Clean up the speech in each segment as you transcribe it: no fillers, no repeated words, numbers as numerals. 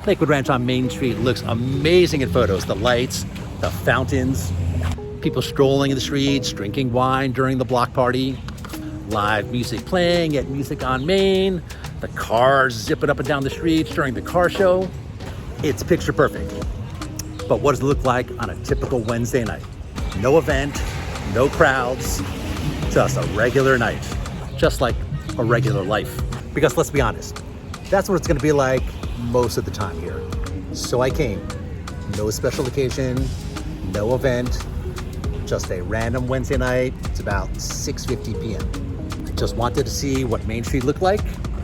Lakewood Ranch on Main Street looks amazing in photos. The lights, the fountains, people strolling in the streets, drinking wine during the block party, live music playing at Music on Main, the cars zipping up and down the streets during the car show. It's picture perfect. But what does it look like on a typical Wednesday night? No event, no crowds, just a regular night. Just like a regular life. Because let's be honest, that's what it's gonna be like most of the time here. So I came. No special occasion, no event, just a random Wednesday night. It's about 6:50 p.m. I just wanted to see what Main Street looked like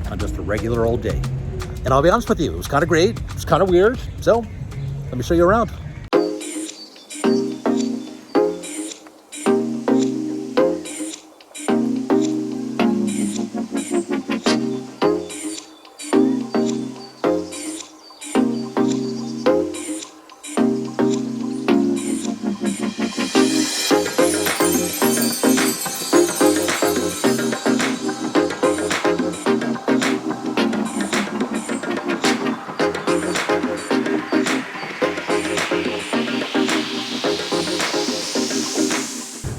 on just a regular old day. And I'll be honest with you, it was kind of great, it was kind of weird. So let me show you around.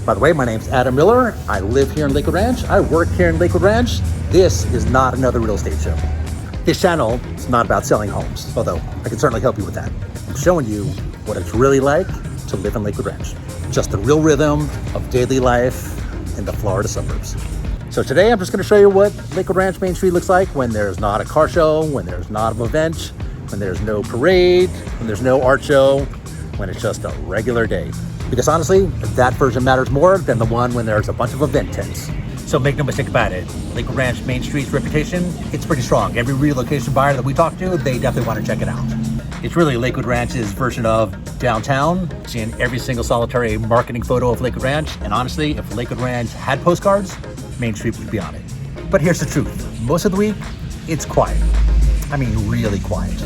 By the way, my name's Adam Miller. I live here in Lakewood Ranch. I work here in Lakewood Ranch. This is not another real estate show. This channel is not about selling homes, although I can certainly help you with that. I'm showing you what it's really like to live in Lakewood Ranch. Just the real rhythm of daily life in the Florida suburbs. So today I'm just gonna show you what Lakewood Ranch Main Street looks like when there's not a car show, when there's not an event, when there's no parade, when there's no art show, when it's just a regular day. Because honestly, that version matters more than the one when there's a bunch of event tents. So make no mistake about it, Lakewood Ranch Main Street's reputation, it's pretty strong. Every relocation buyer that we talk to, they definitely want to check it out. It's really Lakewood Ranch's version of downtown. It's in every single solitary marketing photo of Lakewood Ranch. And honestly, if Lakewood Ranch had postcards, Main Street would be on it. But here's the truth. Most of the week, it's quiet. I mean, really quiet.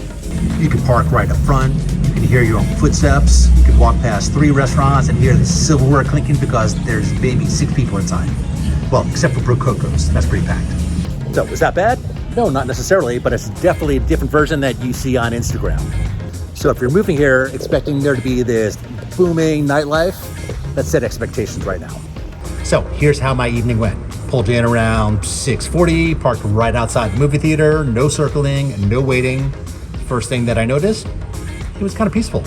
You can park right up front. You can hear your own footsteps. You can walk past 3 restaurants and hear the silverware clinking because there's maybe 6 people inside. Well, except for Brook Coco's. That's pretty packed. So, is that bad? No, not necessarily, but it's definitely a different version that you see on Instagram. So if you're moving here expecting there to be this booming nightlife, let's set expectations right now. So here's how my evening went. Pulled in around 6:40, parked right outside the movie theater, no circling, no waiting. First thing that I noticed, it was kind of peaceful.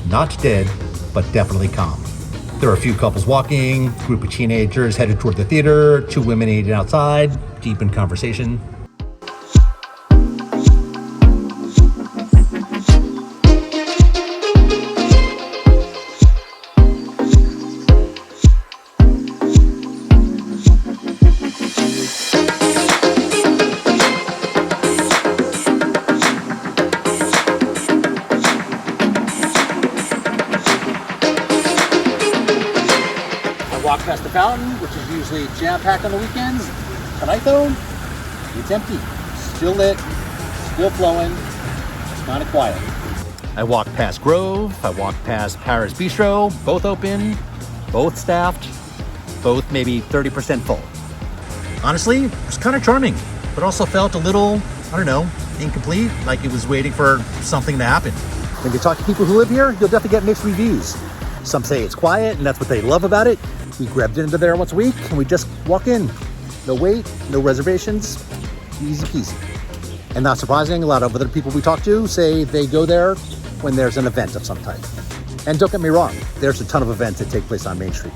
Not dead, but definitely calm. There were a few couples walking, group of teenagers headed toward the theater, 2 women eating outside, deep in conversation. Walk past the fountain, which is usually jam-packed on the weekends. Tonight though, it's empty. Still lit, still flowing, it's kind of quiet. I walked past Grove, I walked past Paris Bistro, both open, both staffed, both maybe 30% full. Honestly, it was kind of charming, but also felt a little, I don't know, incomplete, like it was waiting for something to happen. When you talk to people who live here, you'll definitely get mixed reviews. Some say it's quiet and that's what they love about it. We grabbed into there once a week and we just walk in. No wait, no reservations, easy peasy. And not surprising, a lot of other people we talk to say they go there when there's an event of some type. And don't get me wrong, there's a ton of events that take place on Main Street.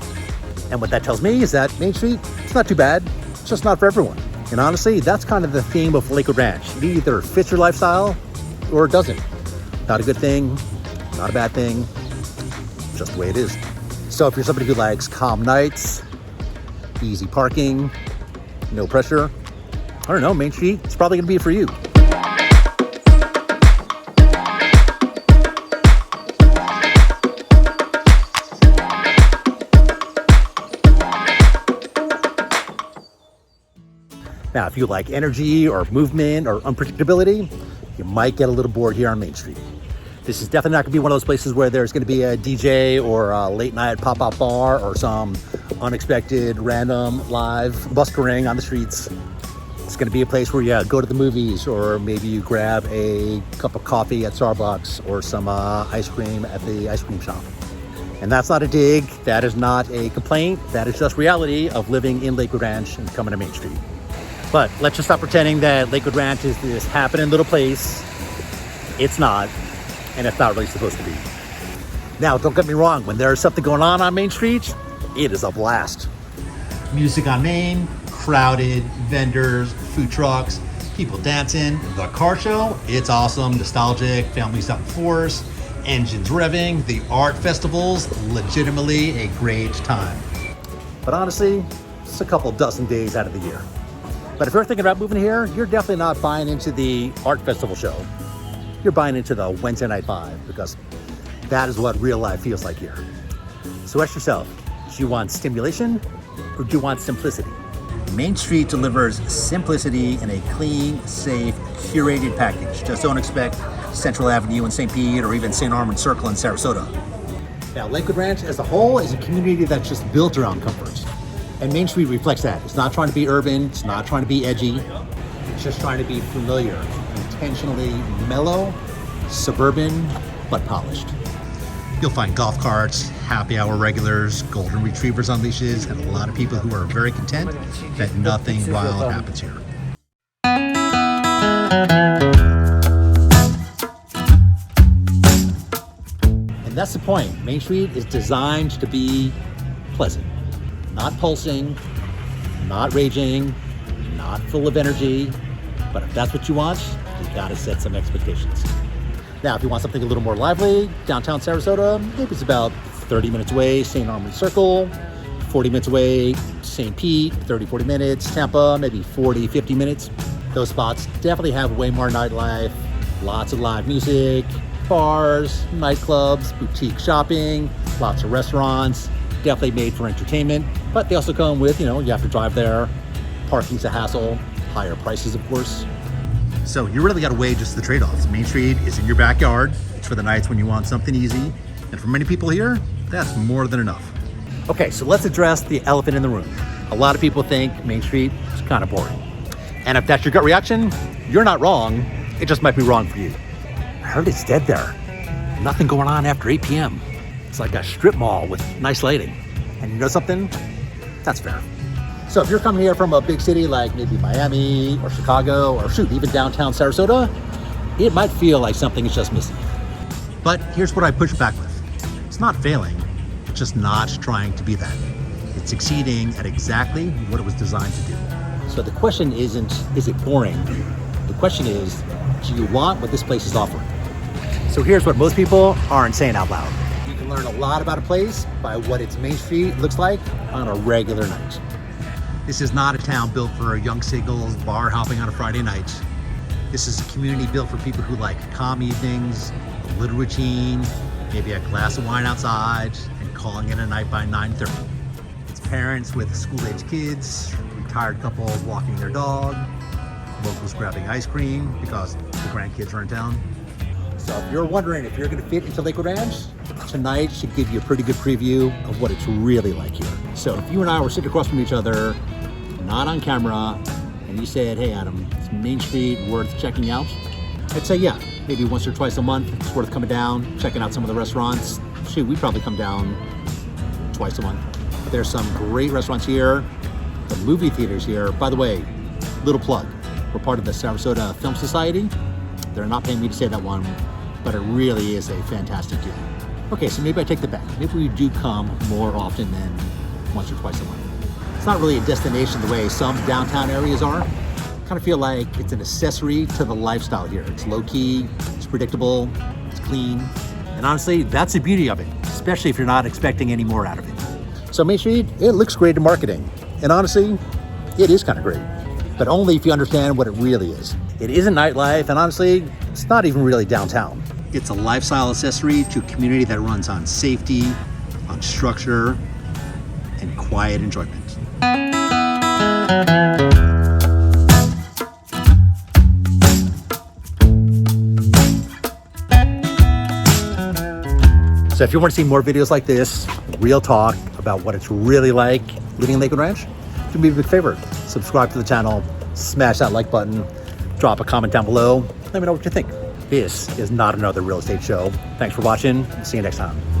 And what that tells me is that Main Street, it's not too bad, it's just not for everyone. And honestly, that's kind of the theme of Lakewood Ranch. It either fits your lifestyle or it doesn't. Not a good thing, not a bad thing, just the way it is. So if you're somebody who likes calm nights, easy parking, no pressure, I don't know, Main Street, it's probably gonna be for you. Now, if you like energy or movement or unpredictability, you might get a little bored here on Main Street. This is definitely not gonna be one of those places where there's gonna be a DJ or a late night pop-up bar or some unexpected random live buskering on the streets. It's going to be a place where you go to the movies, or maybe you grab a cup of coffee at Starbucks or some ice cream at the ice cream shop. And that's not a dig. That is not a complaint. That is just reality of living in Lakewood Ranch and coming to Main Street. But let's just stop pretending that Lakewood Ranch is this happening little place. It's not, and it's not really supposed to be. Now, don't get me wrong. When there's something going on Main Street, it is a blast. Music on Main, crowded, vendors, food trucks, people dancing. The car show, it's awesome, nostalgic, families out in force, engines revving, the art festivals, legitimately a great time. But honestly, it's a couple dozen days out of the year. But if you're thinking about moving here, you're definitely not buying into the art festival show. You're buying into the Wednesday night vibe, because that is what real life feels like here. So ask yourself, do you want stimulation or do you want simplicity? Main Street delivers simplicity in a clean, safe, curated package. Just don't expect Central Avenue in St. Pete or even St. Armand Circle in Sarasota. Now, Lakewood Ranch as a whole is a community that's just built around comfort. And Main Street reflects that. It's not trying to be urban, it's not trying to be edgy, it's just trying to be familiar, intentionally mellow, suburban, but polished. You'll find golf carts, happy hour regulars, golden retrievers on leashes, and a lot of people who are very content that nothing wild happens here. And that's the point. Main Street is designed to be pleasant, not pulsing, not raging, not full of energy. But if that's what you want, you gotta set some expectations. Now, if you want something a little more lively, downtown Sarasota, maybe it's about 30 minutes away, St. Armand Circle, 40 minutes away, St. Pete, 30, 40 minutes, Tampa, maybe 40, 50 minutes. Those spots definitely have way more nightlife, lots of live music, bars, nightclubs, boutique shopping, lots of restaurants, definitely made for entertainment. But they also come with, you have to drive there, parking's a hassle, higher prices, of course. So you really got to weigh just the trade-offs. Main Street is in your backyard. It's for the nights when you want something easy. And for many people here, that's more than enough. Okay, so let's address the elephant in the room. A lot of people think Main Street is kind of boring. And if that's your gut reaction, you're not wrong. It just might be wrong for you. I heard it's dead there. Nothing going on after 8 p.m. It's like a strip mall with nice lighting. And you know something? That's fair. So if you're coming here from a big city like maybe Miami or Chicago or shoot, even downtown Sarasota, it might feel like something is just missing. But here's what I push back with. It's not failing, it's just not trying to be that. It's succeeding at exactly what it was designed to do. So the question isn't, is it boring? The question is, do you want what this place is offering? So here's what most people aren't saying out loud. You can learn a lot about a place by what its Main Street looks like on a regular night. This is not a town built for young singles bar hopping on a Friday night. This is a community built for people who like calm evenings, a little routine, maybe a glass of wine outside, and calling it a night by 9:30. It's parents with school-age kids, retired couples walking their dog, locals grabbing ice cream because the grandkids are in town. So if you're wondering if you're going to fit into Lakewood Ranch, tonight should give you a pretty good preview of what it's really like here. So if you and I were sitting across from each other, not on camera, and you said, hey Adam, is Main Street worth checking out? I'd say yeah, maybe once or twice a month, it's worth coming down, checking out some of the restaurants. Shoot, we probably come down twice a month. But there's some great restaurants here, the movie theaters here. By the way, little plug, we're part of the Sarasota Film Society. They're not paying me to say that one, but it really is a fantastic deal. Okay, so maybe I take that back. Maybe we do come more often than once or twice a month. It's not really a destination the way some downtown areas are. I kind of feel like it's an accessory to the lifestyle here. It's low-key, it's predictable, it's clean. And honestly, that's the beauty of it, especially if you're not expecting any more out of it. So Main Street, it looks great in marketing. And honestly, it is kind of great, but only if you understand what it really is. It isn't nightlife, and honestly, it's not even really downtown. It's a lifestyle accessory to a community that runs on safety, on structure, and quiet enjoyment. So if you want to see more videos like this, real talk about what it's really like living in Lakewood Ranch, do me a big favor, subscribe to the channel, smash that like button, drop a comment down below. Let me know what you think. This is not another real estate show. Thanks for watching. See you next time.